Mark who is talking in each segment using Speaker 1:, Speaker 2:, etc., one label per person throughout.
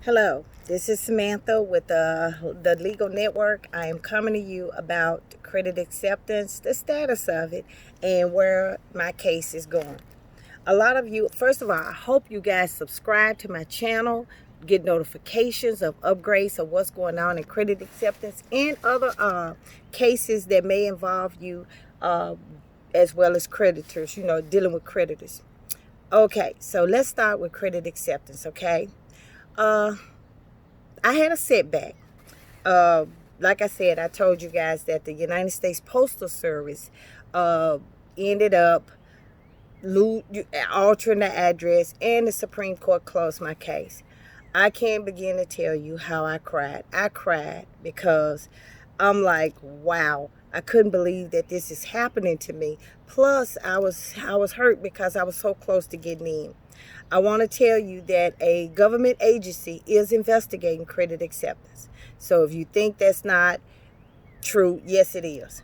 Speaker 1: Hello, this is Samantha with the Legal Network. I am coming to you about credit acceptance, the status of it, and where my case is going. A lot of you, first of all, I hope you guys subscribe to my channel, get notifications of upgrades of what's going on in credit acceptance and other cases that may involve you as well as creditors, dealing with creditors. Okay, so let's start with credit acceptance, okay? Uh, I had a setback. Uh, like I said, I told you guys that the United States Postal Service ended up altering the address, and the Supreme Court closed my case. I can't begin to tell you how I cried. I cried because I'm like, wow, I couldn't believe that this is happening to me. Plus, I was hurt because I was so close to getting in. I want to tell you that a government agency is investigating credit acceptance. So if you think that's not true, yes, it is.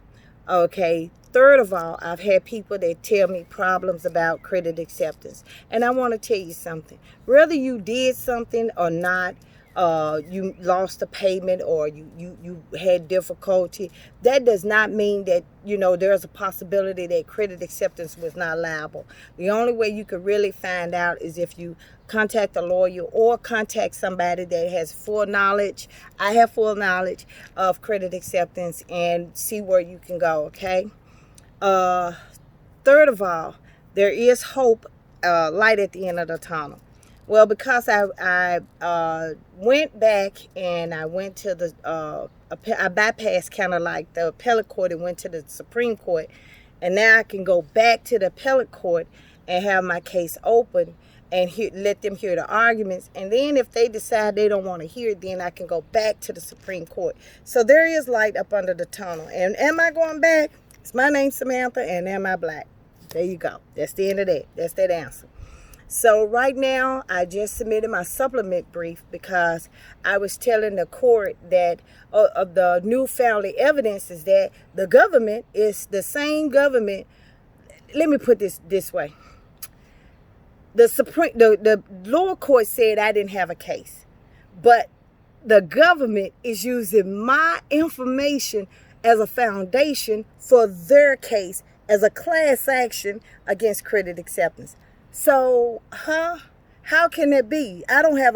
Speaker 1: Okay. Third of all, I've had people that tell me problems about credit acceptance. And I want to tell you something. Whether you did something or not, you lost a payment or you had difficulty, that does not mean that, there's a possibility that credit acceptance was not liable. The only way you could really find out is if you contact a lawyer or contact somebody that has full knowledge. I have full knowledge of credit acceptance and see where you can go, okay? Uh, Third of all, there is hope, light at the end of the tunnel. Well, because I went back and I went to I bypassed kind of like the appellate court and went to the Supreme Court, and now I can go back to the appellate court and have my case open and let them hear the arguments. And then if they decide they don't want to hear it, then I can go back to the Supreme Court. So there is light up under the tunnel. And am I going back? It's my name, Samantha, and am I black? There you go. That's the end of that. That's that answer. So right now, I just submitted my supplement brief because I was telling the court that of the newfound evidence is that the government is the same government. Let me put this way. The lower court said I didn't have a case, but the government is using my information as a foundation for their case as a class action against credit acceptance. So, how can it be? I don't have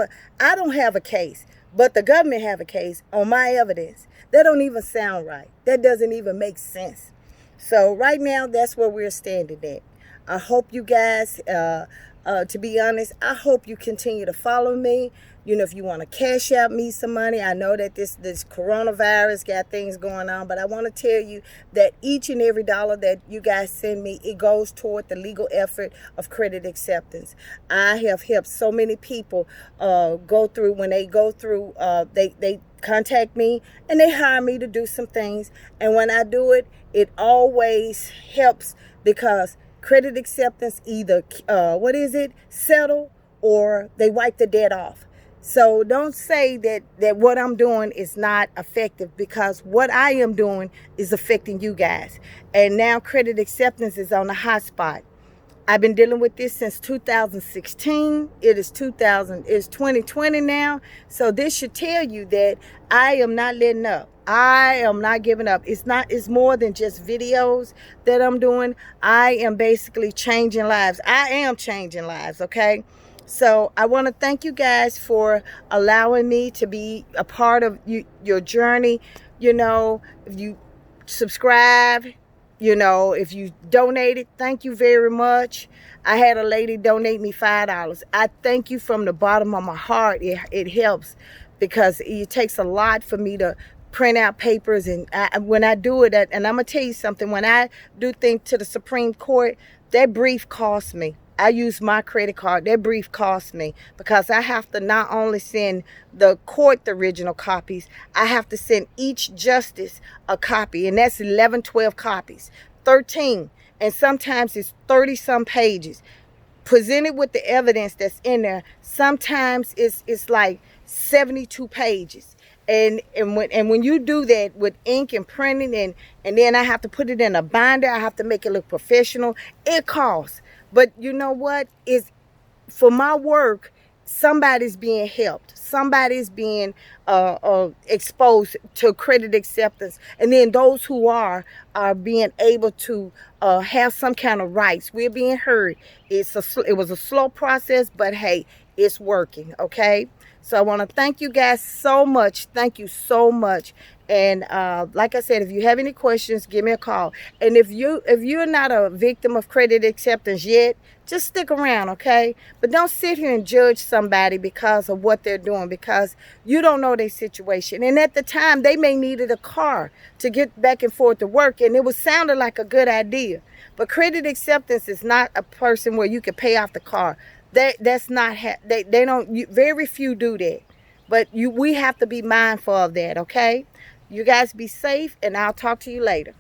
Speaker 1: a case, but the government have a case on my evidence. That don't even sound right. That doesn't even make sense. So right now, that's where we're standing at. I hope you guys, to be honest, I hope you continue to follow me. If you want to cash out me some money, I know that this coronavirus got things going on, but I want to tell you that each and every dollar that you guys send me, it goes toward the legal effort of credit acceptance. I have helped so many people go through, when they go through, they contact me and they hire me to do some things. And when I do it, it always helps because credit acceptance either, settle or they wipe the debt off. So don't say that what I'm doing is not effective, because what I am doing is affecting you guys. And now credit acceptance is on the hot spot. I've been dealing with this since 2016. It's 2020 now. So this should tell you that I am not letting up. I am not giving up. It's more than just videos that I'm doing. I am basically changing lives. I am changing lives, okay? So I want to thank you guys for allowing me to be a part of your journey. If you subscribe, if you donated, thank you very much. I had a lady donate me $5. I thank you from the bottom of my heart. It helps because it takes a lot for me to print out papers. And when I do it, and I'm going to tell you something, when I do things to the Supreme Court, that brief costs me. I use my credit card. That brief costs me because I have to not only send the court the original copies, I have to send each justice a copy, and that's 11, 12 copies, 13, and sometimes it's 30 some pages presented with the evidence that's in there. Sometimes it's like 72 pages. And when you do that with ink and printing, and then I have to put it in a binder, I have to make it look professional. It costs. But you know what? Is for my work, somebody's being helped, somebody's being exposed to credit acceptance, and then those who are being able to have some kind of rights. We're being heard. It was a slow process, but hey, it's working. Okay, so I want to thank you guys so much. Thank you so much. And like I said, if you have any questions, give me a call. And if you're not a victim of credit acceptance yet, just stick around, okay? But don't sit here and judge somebody because of what they're doing, because you don't know their situation. And at the time, they may needed a car to get back and forth to work, and it was sounded like a good idea. But credit acceptance is not a person where you can pay off the car. That's not they don't. Very few do that. But we have to be mindful of that, okay? You guys be safe, and I'll talk to you later.